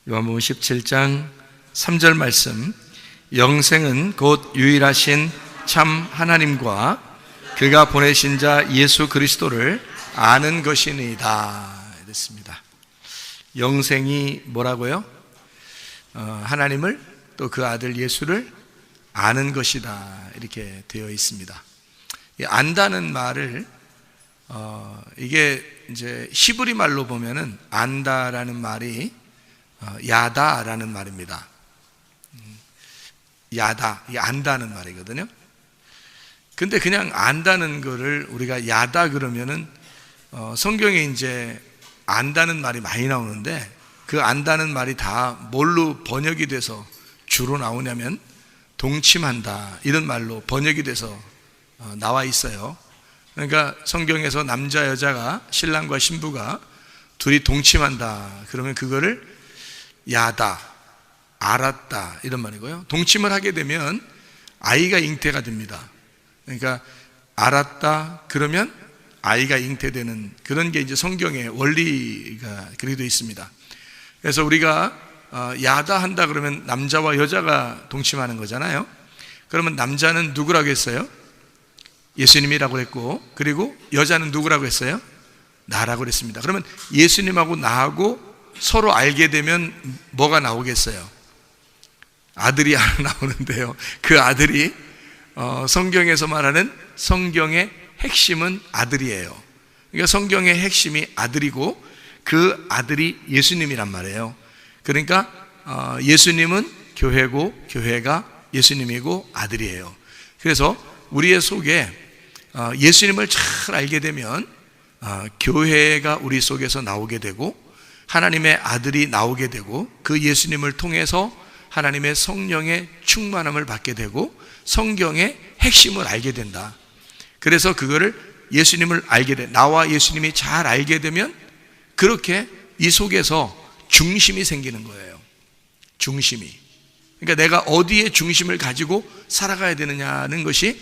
요한복음 17장 3절 말씀, 영생은 곧 유일하신 참 하나님과 그가 보내신 자 예수 그리스도를 아는 것이니이다. 이랬습니다. 영생이 뭐라고요? 하나님을 또 그 아들 예수를 아는 것이다, 이렇게 되어 있습니다. 이 안다는 말을 이게 이제 히브리 말로 보면은 안다라는 말이 야다라는 말입니다. 야다, 이 안다는 말이거든요. 근데 그냥 안다는 거를 우리가 야다 그러면은 성경에 이제 안다는 말이 많이 나오는데, 그 안다는 말이 다 뭘로 번역이 돼서 주로 나오냐면 동침한다, 이런 말로 번역이 돼서 나와 있어요. 그러니까 성경에서 남자 여자가, 신랑과 신부가 둘이 동침한다 그러면 그거를 야다, 알았다, 이런 말이고요. 동침을 하게 되면 아이가 잉태가 됩니다. 그러니까 알았다 그러면 아이가 잉태되는 그런 게 이제 성경의 원리가 그렇게 되어 있습니다. 그래서 우리가 야다 한다 그러면 남자와 여자가 동침하는 거잖아요. 그러면 남자는 누구라고 했어요? 예수님이라고 했고, 그리고 여자는 누구라고 했어요? 나라고 그랬습니다. 그러면 예수님하고 나하고 서로 알게 되면 뭐가 나오겠어요? 아들이 하나 나오는데요, 그 아들이 성경에서 말하는 성경의 핵심은 아들이에요. 그러니까 성경의 핵심이 아들이고 그 아들이 예수님이란 말이에요. 그러니까 예수님은 교회고 교회가 예수님이고 아들이에요. 그래서 우리의 속에 예수님을 잘 알게 되면 교회가 우리 속에서 나오게 되고 하나님의 아들이 나오게 되고 그 예수님을 통해서 하나님의 성령의 충만함을 받게 되고 성경의 핵심을 알게 된다. 그래서 그거를 예수님을 알게 돼, 나와 예수님이 잘 알게 되면 그렇게 이 속에서 중심이 생기는 거예요. 중심이. 그러니까 내가 어디에 중심을 가지고 살아가야 되느냐는 것이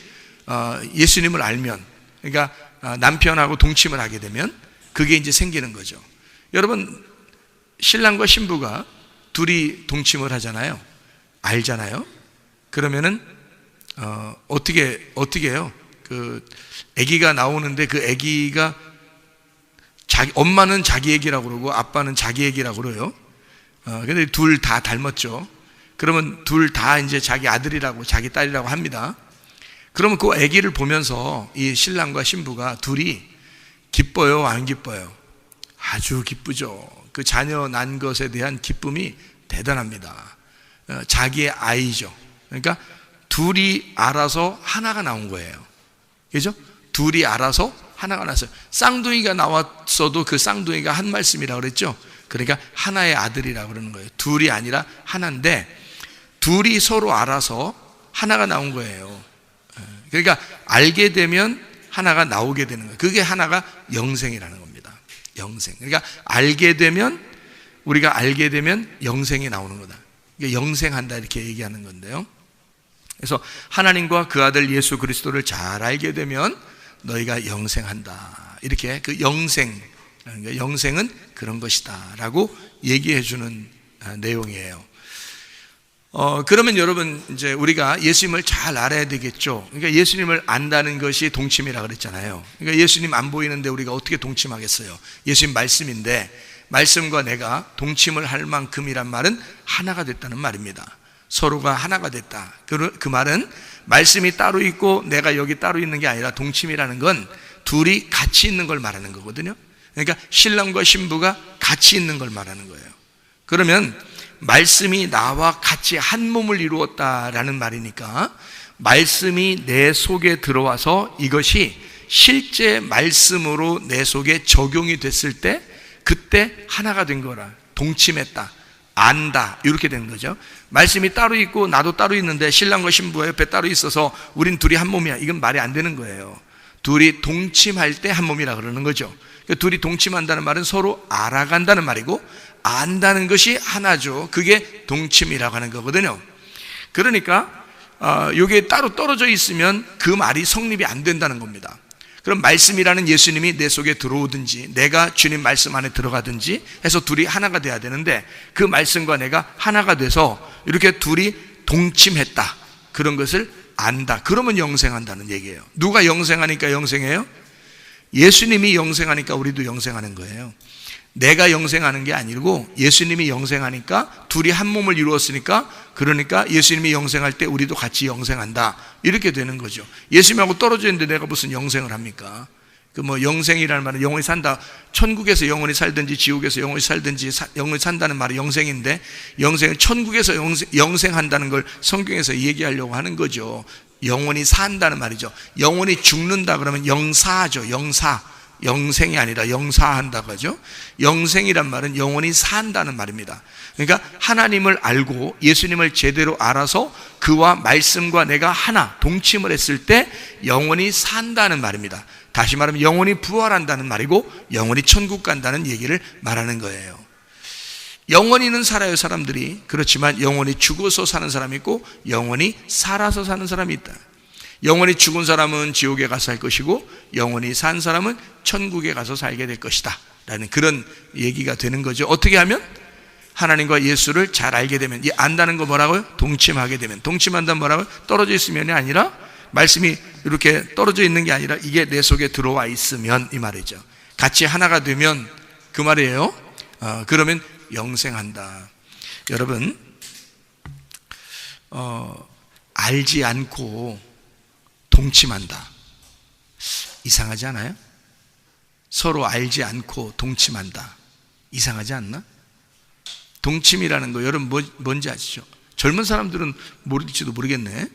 예수님을 알면, 그러니까 남편하고 동침을 하게 되면 그게 이제 생기는 거죠. 여러분, 신랑과 신부가 둘이 동침을 하잖아요. 알잖아요. 그러면은 어떻게 해요? 그 아기가 나오는데 그 아기가 엄마는 자기 아기라고 그러고 아빠는 자기 아기라고 그래요. 근데 둘 다 닮았죠. 그러면 둘 다 이제 자기 아들이라고 자기 딸이라고 합니다. 그러면 그 아기를 보면서 이 신랑과 신부가 둘이 기뻐요, 안 기뻐요? 아주 기쁘죠. 그 자녀 난 것에 대한 기쁨이 대단합니다. 자기의 아이죠. 그러니까 둘이 알아서 하나가 나온 거예요. 그죠? 둘이 알아서 하나가 났어요. 쌍둥이가 나왔어도 그 쌍둥이가 한 말씀이라고 그랬죠. 그러니까 하나의 아들이라고 그러는 거예요. 둘이 아니라 하나인데 둘이 서로 알아서 하나가 나온 거예요. 그러니까 알게 되면 하나가 나오게 되는 거예요. 그게 하나가 영생이라는 겁니다. 영생. 그러니까 우리가 알게 되면 영생이 나오는 거다. 그러니까 영생한다, 이렇게 얘기하는 건데요. 그래서 하나님과 그 아들 예수 그리스도를 잘 알게 되면 너희가 영생한다, 이렇게 그 영생, 그러니까 영생은 그런 것이다 라고 얘기해 주는 내용이에요. 그러면 여러분, 이제 우리가 예수님을 잘 알아야 되겠죠. 그러니까 예수님을 안다는 것이 동침이라고 그랬잖아요. 그러니까 예수님 안 보이는데 우리가 어떻게 동침하겠어요? 예수님 말씀인데 말씀과 내가 동침을 할 만큼이란 말은 하나가 됐다는 말입니다. 서로가 하나가 됐다. 그 말은 말씀이 따로 있고 내가 여기 따로 있는 게 아니라 동침이라는 건 둘이 같이 있는 걸 말하는 거거든요. 그러니까 신랑과 신부가 같이 있는 걸 말하는 거예요. 그러면 말씀이 나와 같이 한 몸을 이루었다라는 말이니까 말씀이 내 속에 들어와서 이것이 실제 말씀으로 내 속에 적용이 됐을 때 그때 하나가 된 거라, 동침했다, 안다, 이렇게 되는 거죠. 말씀이 따로 있고 나도 따로 있는데 신랑과 신부가 옆에 따로 있어서 우린 둘이 한 몸이야, 이건 말이 안 되는 거예요. 둘이 동침할 때 한 몸이라 그러는 거죠. 둘이 동침한다는 말은 서로 알아간다는 말이고 안다는 것이 하나죠. 그게 동침이라고 하는 거거든요. 그러니까 이게 따로 떨어져 있으면 그 말이 성립이 안 된다는 겁니다. 그럼 말씀이라는 예수님이 내 속에 들어오든지 내가 주님 말씀 안에 들어가든지 해서 둘이 하나가 돼야 되는데, 그 말씀과 내가 하나가 돼서 이렇게 둘이 동침했다, 그런 것을 안다. 그러면 영생한다는 얘기예요. 누가 영생하니까 영생해요? 예수님이 영생하니까 우리도 영생하는 거예요. 내가 영생하는 게 아니고 예수님이 영생하니까, 둘이 한 몸을 이루었으니까, 그러니까 예수님이 영생할 때 우리도 같이 영생한다, 이렇게 되는 거죠. 예수님하고 떨어져 있는데 내가 무슨 영생을 합니까? 그 뭐 영생이라는 말은 영원히 산다, 천국에서 영원히 살든지 지옥에서 영원히 살든지 영원히 산다는 말이 영생인데, 영생은 천국에서 영생한다는 걸 성경에서 얘기하려고 하는 거죠. 영원히 산다는 말이죠. 영원히 죽는다 그러면 영사하죠. 영생이 아니라 영사한다고 하죠. 영생이란 말은 영원히 산다는 말입니다. 그러니까 하나님을 알고 예수님을 제대로 알아서 그와 말씀과 내가 하나 동침을 했을 때 영원히 산다는 말입니다. 다시 말하면 영원히 부활한다는 말이고 영원히 천국 간다는 얘기를 말하는 거예요. 영원히는 살아요, 사람들이. 그렇지만 영원히 죽어서 사는 사람이 있고 영원히 살아서 사는 사람이 있다. 영원히 죽은 사람은 지옥에 가서 살 것이고 영원히 산 사람은 천국에 가서 살게 될 것이다 라는 그런 얘기가 되는 거죠. 어떻게 하면? 하나님과 예수를 잘 알게 되면. 안다는 거 뭐라고요? 동침하게 되면. 동침한다는 뭐라고요? 떨어져 있으면이 아니라, 말씀이 이렇게 떨어져 있는 게 아니라 이게 내 속에 들어와 있으면, 이 말이죠. 같이 하나가 되면 그 말이에요. 그러면 영생한다. 여러분, 알지 않고 동침한다, 이상하지 않아요? 서로 알지 않고 동침한다, 이상하지 않나? 동침이라는 거 여러분 뭔지 아시죠? 젊은 사람들은 모를지도 모르겠네.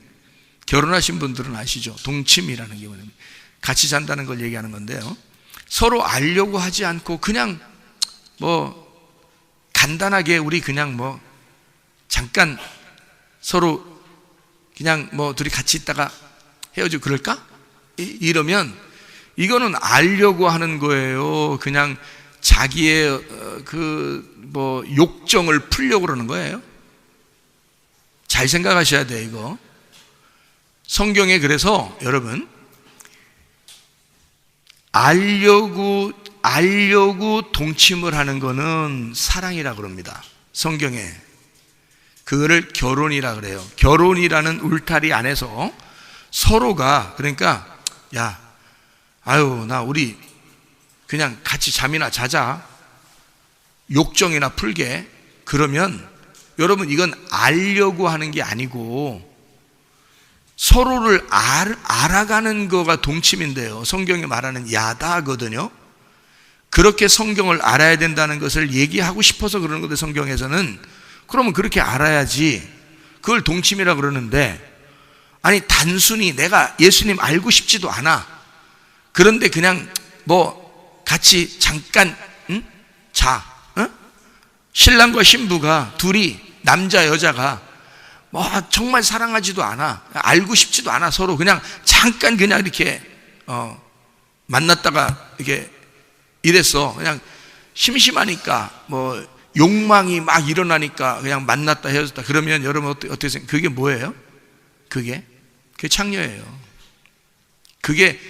결혼하신 분들은 아시죠? 동침이라는 게 뭐냐면 같이 잔다는 걸 얘기하는 건데요, 서로 알려고 하지 않고 그냥 뭐 간단하게 우리 그냥 뭐 잠깐 서로 그냥 뭐 둘이 같이 있다가 헤어지고 그럴까? 이러면 이거는 알려고 하는 거예요. 그냥 자기의 그 뭐 욕정을 풀려고 그러는 거예요. 잘 생각하셔야 돼요, 이거. 성경에 그래서 여러분, 알려고 동침을 하는 거는 사랑이라고 그럽니다. 성경에 그거를 결혼이라 그래요. 결혼이라는 울타리 안에서 서로가, 그러니까 야, 나 우리 그냥 같이 잠이나 자자, 욕정이나 풀게, 그러면 여러분 이건 알려고 하는 게 아니고 서로를 알아가는 거가 동침인데요, 성경이 말하는 야다거든요. 그렇게 성경을 알아야 된다는 것을 얘기하고 싶어서 그러는 건데, 성경에서는 그러면 그렇게 알아야지, 그걸 동침이라 그러는데, 아니 단순히 내가 예수님 알고 싶지도 않아, 그런데 그냥 뭐 같이 잠깐 신랑과 신부가 둘이, 남자 여자가 뭐 정말 사랑하지도 않아, 알고 싶지도 않아, 서로 그냥 잠깐 그냥 이렇게 만났다가 이렇게 이랬어. 그냥 심심하니까 뭐 욕망이 막 일어나니까 그냥 만났다 헤어졌다. 그러면 여러분 어떻게 생각해요? 그게 뭐예요? 그게 창녀예요. 그게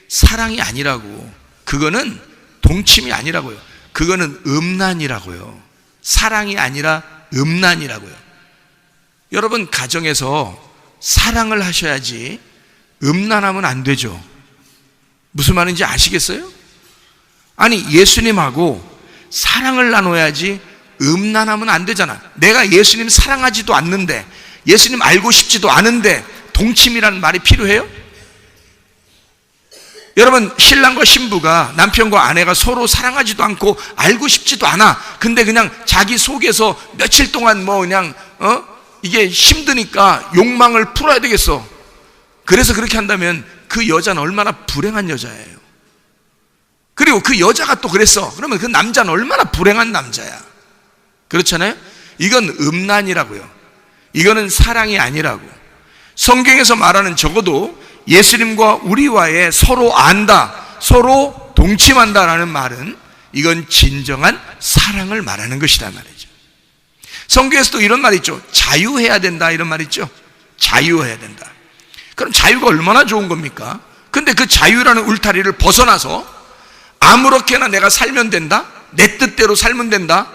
사랑이 아니라고. 그거는 동침이 아니라고요. 그거는 음란이라고요. 사랑이 아니라 음란이라고요. 여러분, 가정에서 사랑을 하셔야지 음란하면 안 되죠. 무슨 말인지 아시겠어요? 아니, 예수님하고 사랑을 나눠야지 음란하면 안 되잖아. 내가 예수님 사랑하지도 않는데, 예수님 알고 싶지도 않은데 동침이라는 말이 필요해요? 여러분, 신랑과 신부가, 남편과 아내가 서로 사랑하지도 않고 알고 싶지도 않아. 근데 그냥 자기 속에서 며칠 동안 뭐 그냥 이게 힘드니까 욕망을 풀어야 되겠어. 그래서 그렇게 한다면 그 여자는 얼마나 불행한 여자예요. 그리고 그 여자가 또 그랬어. 그러면 그 남자는 얼마나 불행한 남자야. 그렇잖아요? 이건 음란이라고요. 이거는 사랑이 아니라고. 성경에서 말하는, 적어도 예수님과 우리와의 서로 안다, 서로 동침한다라는 말은 이건 진정한 사랑을 말하는 것이란 말이죠. 성경에서도 이런 말 있죠. 자유해야 된다, 이런 말 있죠. 자유해야 된다. 그럼 자유가 얼마나 좋은 겁니까? 근데 그 자유라는 울타리를 벗어나서 아무렇게나 내가 살면 된다, 내 뜻대로 살면 된다,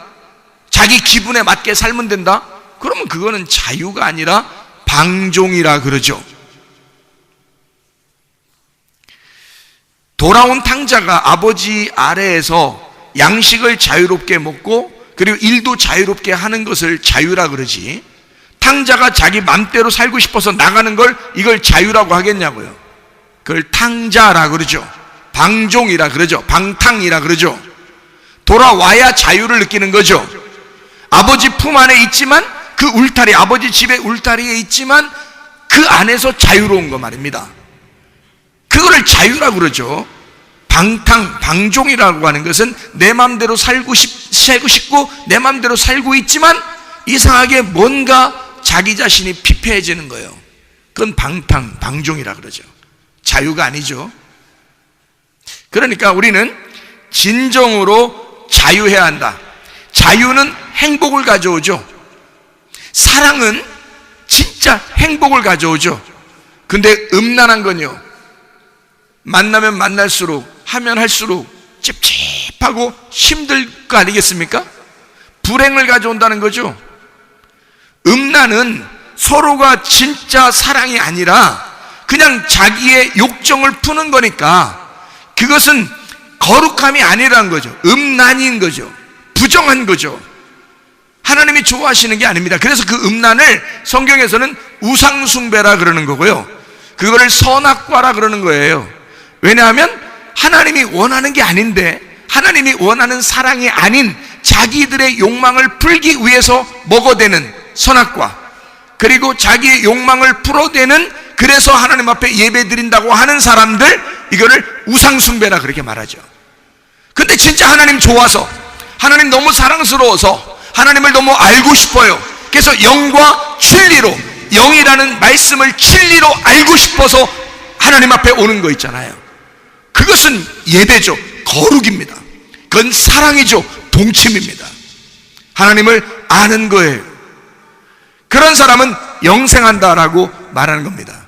자기 기분에 맞게 살면 된다, 그러면 그거는 자유가 아니라 방종이라 그러죠. 돌아온 탕자가 아버지 아래에서 양식을 자유롭게 먹고 그리고 일도 자유롭게 하는 것을 자유라 그러지, 탕자가 자기 맘대로 살고 싶어서 나가는 걸 이걸 자유라고 하겠냐고요. 그걸 탕자라 그러죠. 방종이라 그러죠. 방탕이라 그러죠. 돌아와야 자유를 느끼는 거죠. 아버지 품 안에 있지만 그 울타리, 아버지 집의 울타리에 있지만 그 안에서 자유로운 거 말입니다. 그거를 자유라고 그러죠. 방탕, 방종이라고 하는 것은 내 마음대로 살고 싶고 내 마음대로 살고 있지만 이상하게 뭔가 자기 자신이 피폐해지는 거예요. 그건 방탕, 방종이라 그러죠. 자유가 아니죠. 그러니까 우리는 진정으로 자유해야 한다. 자유는 행복을 가져오죠. 사랑은 진짜 행복을 가져오죠. 근데 음란한 건요, 만나면 만날수록, 하면 할수록 찝찝하고 힘들 거 아니겠습니까? 불행을 가져온다는 거죠. 음란은 서로가 진짜 사랑이 아니라 그냥 자기의 욕정을 푸는 거니까 그것은 거룩함이 아니라는 거죠. 음란인 거죠. 부정한 거죠. 하나님이 좋아하시는 게 아닙니다. 그래서 그 음란을 성경에서는 우상숭배라 그러는 거고요, 그거를 선악과라 그러는 거예요. 왜냐하면 하나님이 원하는 게 아닌데, 하나님이 원하는 사랑이 아닌 자기들의 욕망을 풀기 위해서 먹어대는 선악과, 그리고 자기의 욕망을 풀어대는, 그래서 하나님 앞에 예배 드린다고 하는 사람들, 이거를 우상숭배라 그렇게 말하죠. 근데 진짜 하나님 좋아서, 하나님 너무 사랑스러워서, 하나님을 너무 알고 싶어요. 그래서 영과 진리로, 영이라는 말씀을 진리로 알고 싶어서 하나님 앞에 오는 거 있잖아요. 그것은 예배죠. 거룩입니다. 그건 사랑이죠. 동침입니다. 하나님을 아는 거예요. 그런 사람은 영생한다라고 말하는 겁니다.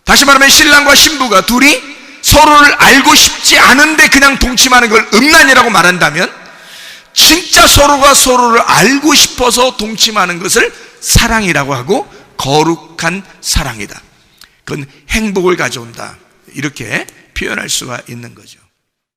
다시 말하면 신랑과 신부가 둘이 서로를 알고 싶지 않은데 그냥 동침하는 걸 음란이라고 말한다면, 진짜 서로가 서로를 알고 싶어서 동침하는 것을 사랑이라고 하고 거룩한 사랑이다. 그건 행복을 가져온다. 이렇게 표현할 수가 있는 거죠.